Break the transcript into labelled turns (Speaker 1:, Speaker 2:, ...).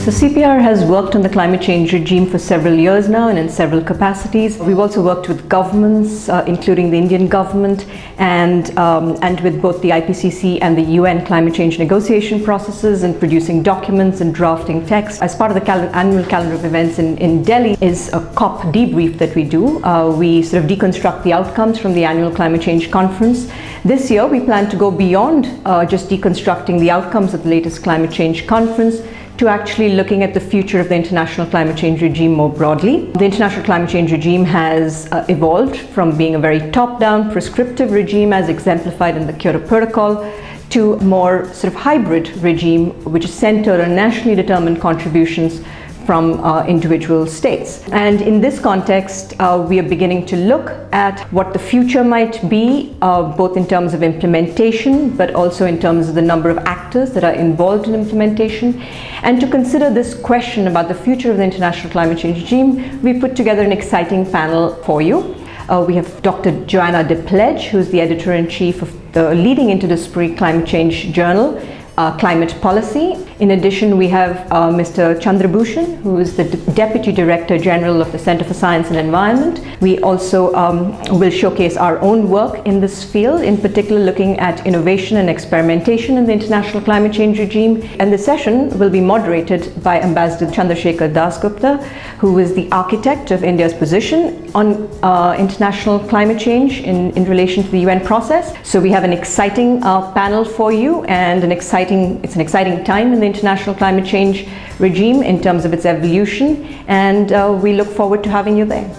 Speaker 1: So CPR has worked on the climate change regime for several years now and in several capacities. We've also worked with governments, including the Indian government, and with both the IPCC and the UN climate change negotiation processes, in producing documents and drafting text. As part of the annual calendar of events in Delhi is a COP debrief that we do. We sort of deconstruct the outcomes from the annual climate change conference. This year we plan to go beyond just deconstructing the outcomes of the latest climate change conference to actually looking at the future of the international climate change regime more broadly. The international climate change regime has evolved from being a very top-down prescriptive regime as exemplified in the Kyoto Protocol to a more sort of hybrid regime which is centered on nationally determined contributions from individual states. And in this context, we are beginning to look at what the future might be, both in terms of implementation, but also in terms of the number of actors that are involved in implementation. And to consider this question about the future of the international climate change regime, we put together an exciting panel for you. We have Dr. Joanna de Pledge, who is the editor-in-chief of the leading interdisciplinary climate change journal, Climate Policy. In addition, we have Mr. Chandrabhushan, who is the Deputy Director General of the Center for Science and Environment. We also will showcase our own work in this field, in particular looking at innovation and experimentation in the international climate change regime. And the session will be moderated by Ambassador Chandrasekhar Dasgupta, who is the architect of India's position on international climate change in relation to the UN process. So we have an exciting panel for you, and it's an exciting time in the international climate change regime in terms of its evolution, and we look forward to having you there.